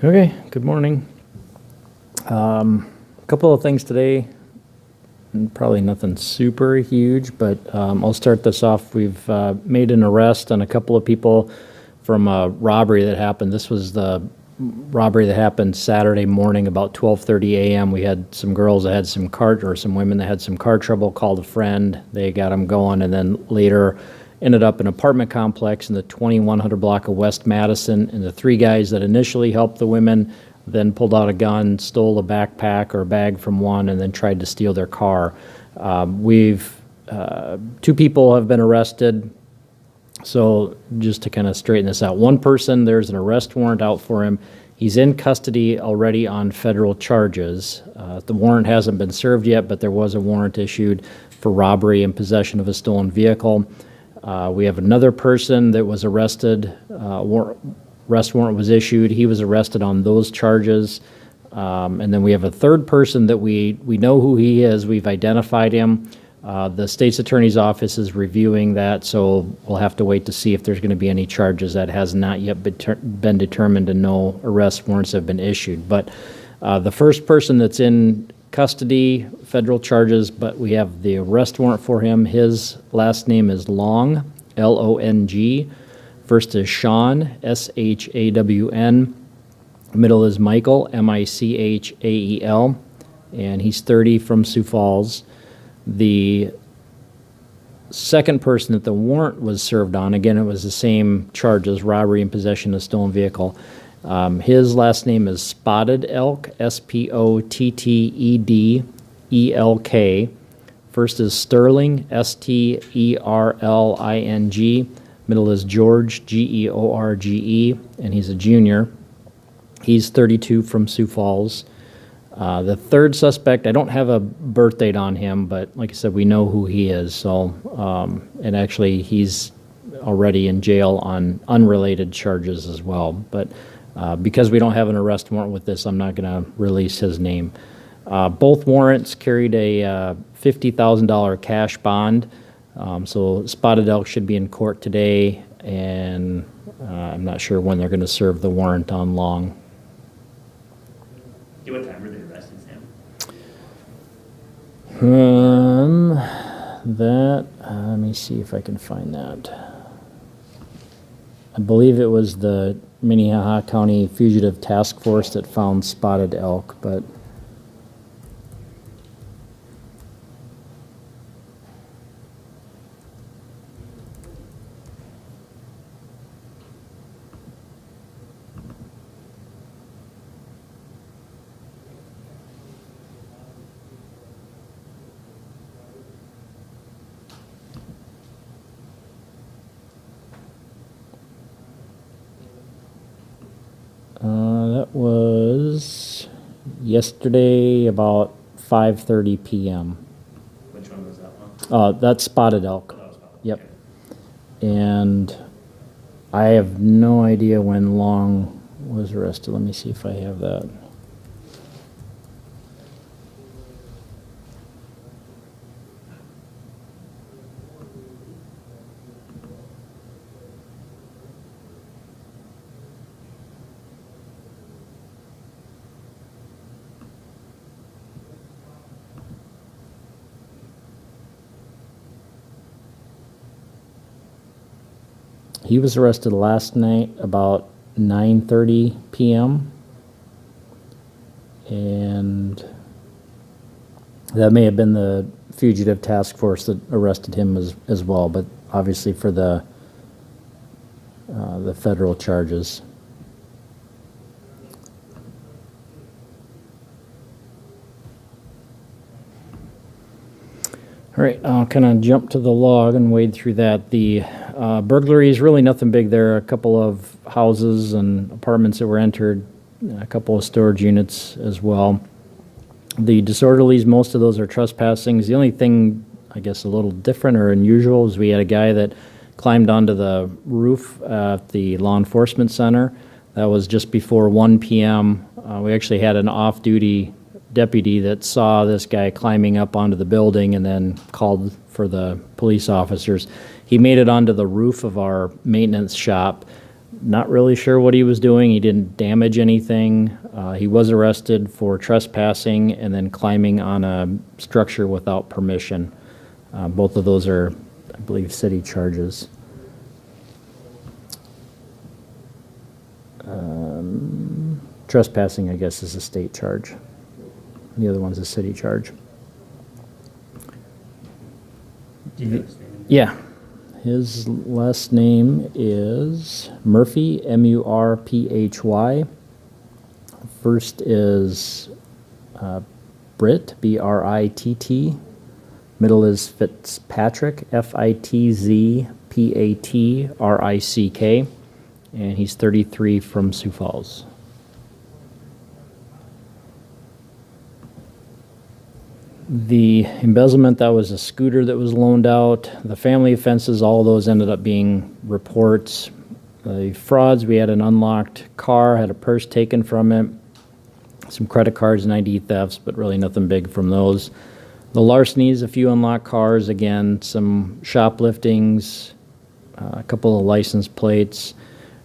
Okay, good morning. A couple of things today, and probably nothing super huge, but I'll start this off. We've made an arrest on a couple of people from a robbery that happened. This was the robbery that happened Saturday morning about 12:30 a.m. We had some girls that had some some women that had some car trouble, called a friend. They got them going, and then later ended up in an apartment complex in the 2100 block of West Madison. And the three guys that initially helped the women then pulled out a gun, stole a backpack or a bag from one, and then tried to steal their car. Two people have been arrested. So just to kind of straighten this out, one person, there's an arrest warrant out for him. He's in custody already on federal charges. The warrant hasn't been served yet, but there was a warrant issued for robbery and possession of a stolen vehicle. We have another person that was arrested. Arrest warrant was issued. He was arrested on those charges. And then we have a third person that we know who he is. We've identified him. The state's attorney's office is reviewing that, so we'll have to wait to see if there's going to be any charges. That has not yet been determined, and no arrest warrants have been issued. But the first person that's in custody, federal charges, but we have the arrest warrant for him. His last name is Long, Long. First is Sean, Shawn. Middle is Michael, Michael, and he's 30 from Sioux Falls. The second person that the warrant was served on, again, it was the same charges, robbery and possession of stolen vehicle. His last name is Spotted Elk, Spottedelk. First is Sterling, Sterling. Middle is George, George, and he's a junior. He's 32 from Sioux Falls. The third suspect, I don't have a birth date on him, but like I said, we know who he is. So, and actually, he's already in jail on unrelated charges as well. But because we don't have an arrest warrant with this, I'm not going to release his name. Both warrants carried a $50,000 cash bond. So Spotted Elk should be in court today, and I'm not sure when they're going to serve the warrant on Long. What time were they arrested, Sam? Let me see if I can find that. I believe it was the Minnehaha County Fugitive Task Force that found Spotted Elk, but that was yesterday about 5:30 p.m. Which one was that one? That's Spotted Elk. Oh, that was Spotted. Yep. Okay. And I have no idea when Long was arrested. Let me see if I have that. He was arrested last night about 9:30 p.m. And that may have been the Fugitive Task Force that arrested him as well, but obviously for the federal charges. All right, I'll kind of jump to the log and wade through that. The burglary is really nothing big there. A couple of houses and apartments that were entered, a couple of storage units as well. The disorderlies, most of those are trespassings. The only thing, I guess, a little different or unusual is we had a guy that climbed onto the roof at the law enforcement center. That was just before 1 p.m. We actually had an off-duty deputy that saw this guy climbing up onto the building and then called for the police officers. He made it onto the roof of our maintenance shop. Not really sure what he was doing. He didn't damage anything. He was arrested for trespassing and then climbing on a structure without permission. Both of those are, I believe, city charges. Trespassing, I guess, is a state charge. The other one's a city charge. Do you know his name? Yeah. His last name is Murphy, Murphy. First is Britt, Britt. Middle is Fitzpatrick, Fitzpatrick. And he's 33 from Sioux Falls. The embezzlement, that was a scooter that was loaned out. The family offenses, all of those ended up being reports. The frauds, we had an unlocked car, had a purse taken from it, some credit cards and ID thefts, but really nothing big from those. The larcenies, a few unlocked cars, again, some shopliftings, a couple of license plates.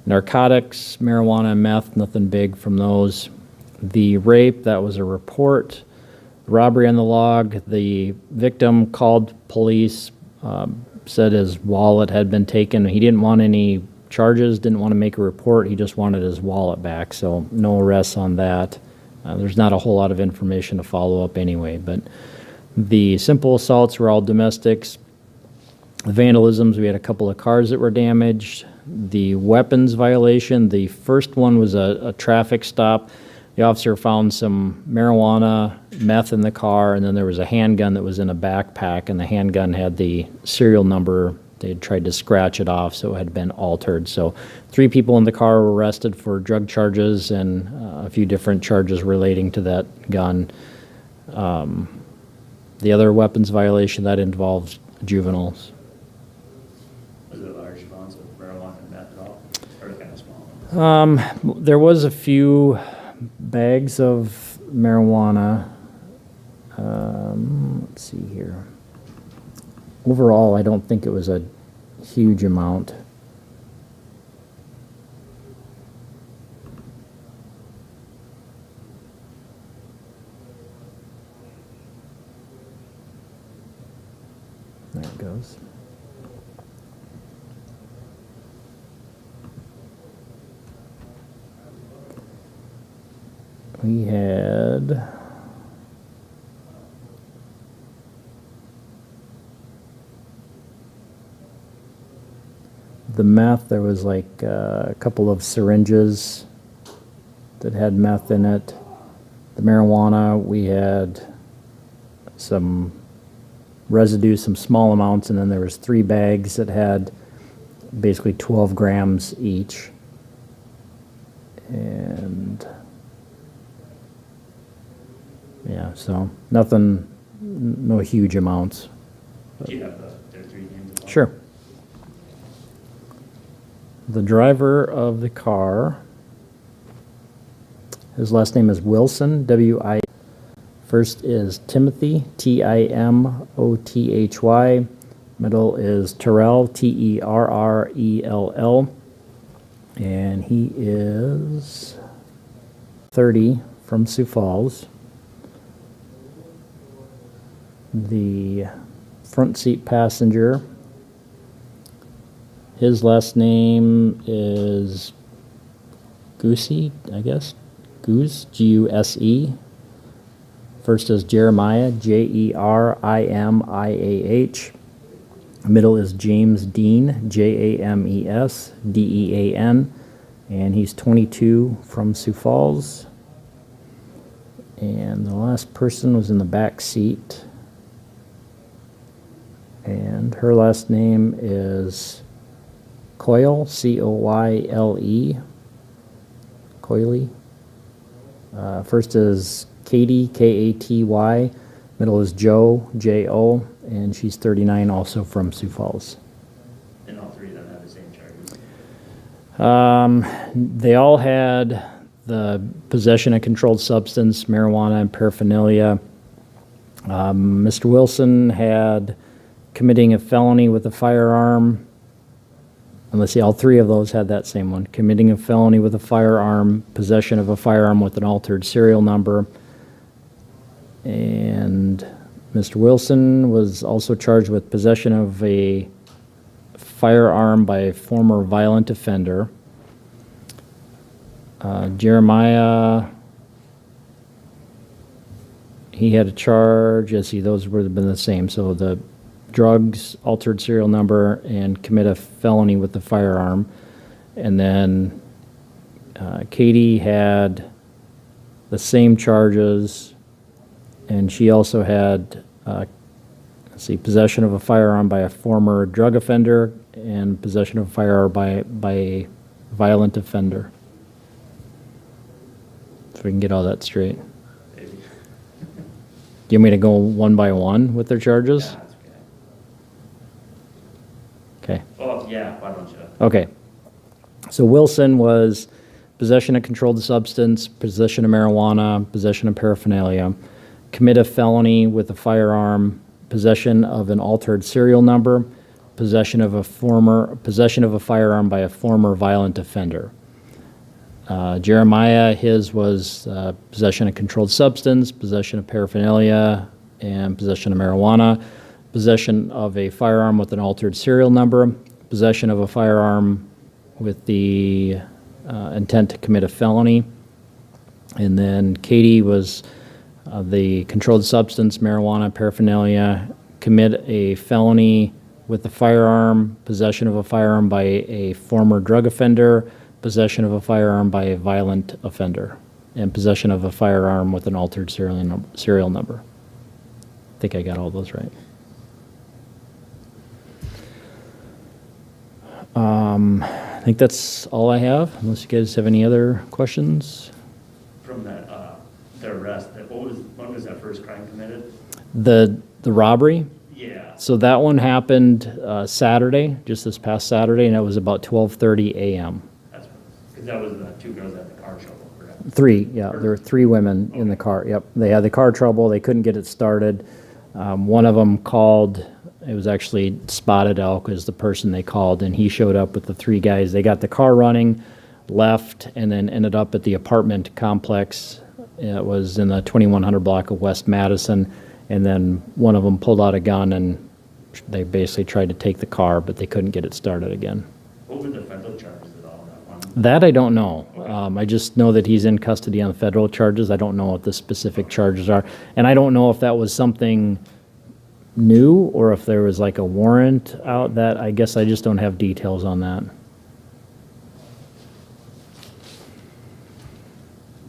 Narcotics, marijuana, meth, nothing big from those. The rape, that was a report. Robbery on the log, the victim called police, said his wallet had been taken. He didn't want any charges, didn't want to make a report. He just wanted his wallet back, so no arrests on that. There's not a whole lot of information to follow up anyway, but the simple assaults were all domestics. The vandalisms, we had a couple of cars that were damaged. The weapons violation, the first one was a traffic stop. The officer found some marijuana, meth in the car, and then there was a handgun that was in a backpack, and the handgun had the serial number. They had tried to scratch it off, so it had been altered. So 3 people in the car were arrested for drug charges and a few different charges relating to that gun. The other weapons violation, that involves juveniles. Was it large amounts of marijuana and meth at all? Or kind of small? There was a few bags of marijuana. Let's see here. Overall, I don't think it was a huge amount. There it goes. We had the meth. There was like a couple of syringes that had meth in it. The marijuana, we had some residue, some small amounts, and then there was 3 bags that had basically 12 grams each. And yeah, so nothing, no huge amounts. Do you have their 3 names as well? Sure. The driver of the car, his last name is Wilson, W-I. First is Timothy, Timothy. Middle is Terrell, Terrell. And he is 30 from Sioux Falls. The front seat passenger, his last name is Goosey, I guess. Goose, G-U-S-E. First is Jeremiah, J-E-R-I-M-I-A-H. Middle is James Dean, James Dean, and he's 22 from Sioux Falls. And the last person was in the back seat. And her last name is Coyle, C-O-Y-L-E. Coyle. First is Katie, K-A-T-Y. Middle is Joe, J-O, and she's 39, also from Sioux Falls. And all 3 of them have the same charges? They all had the possession of controlled substance, marijuana, and paraphernalia. Mr. Wilson had committing a felony with a firearm. let's see, all three of those had that same one. Committing a felony with a firearm, possession of a firearm with an altered serial number. And Mr. Wilson was also charged with possession of a firearm by a former violent offender. Jeremiah, he had a charge, let's see, those would have been the same. So the drugs, altered serial number, and commit a felony with the firearm. And then Katie had the same charges, and she also had, let's see, possession of a firearm by a former drug offender and possession of a firearm by a violent offender. If we can get all that straight. Maybe. Do you want me to go one by one with their charges? Yeah, that's okay. Okay. Oh, yeah, why don't you? Okay. So Wilson was possession of controlled substance, possession of marijuana, possession of paraphernalia, commit a felony with a firearm, possession of an altered serial number, possession of a firearm by a former violent offender. Jeremiah, his was possession of controlled substance, possession of paraphernalia, and possession of marijuana, possession of a firearm with an altered serial number, possession of a firearm with the intent to commit a felony. And then Katie was the controlled substance, marijuana, paraphernalia, commit a felony with a firearm, possession of a firearm by a former drug offender, possession of a firearm by a violent offender, and possession of a firearm with an altered serial number. I think I got all those right. I think that's all I have, unless you guys have any other questions. From that, the arrest, when was that first crime committed? The robbery, Yeah. so that one happened Saturday, just this past Saturday, and it was about 12:30 a.m. That's, because that was the two girls at the car trouble, correct? Three, yeah, there were three women in the car, yep. They had the car trouble, they couldn't get it started. One of them called, it was actually Spotted Elk is the person they called, and he showed up with the three guys. They got the car running, left, and then ended up at the apartment complex. It was in the 2100 block of West Madison, and then one of them pulled out a gun, and they basically tried to take the car, but they couldn't get it started again. What were the federal charges at all, that one? That I don't know. I just know that he's in custody on federal charges. I don't know what the specific charges are. And I don't know if that was something new or if there was like a warrant out. That I guess I just don't have details on that.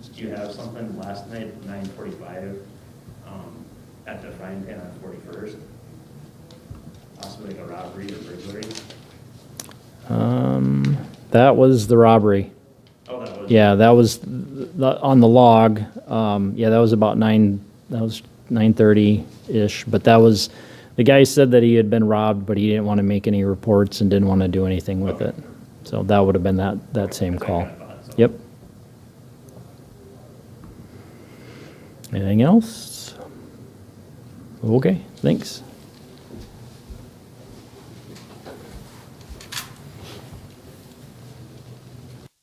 Did you have something last night at 9:45 at the Frying Pan on 41st? Possibly like a robbery or burglary? That was the robbery. Oh, that was? Yeah, that was on the log. Yeah, that was about 9:30-ish, but that was, the guy said that he had been robbed, but he didn't want to make any reports and didn't want to do anything with it. So that would have been that same That's call. what I kinda thought, so. Yep. Anything else? Okay, thanks.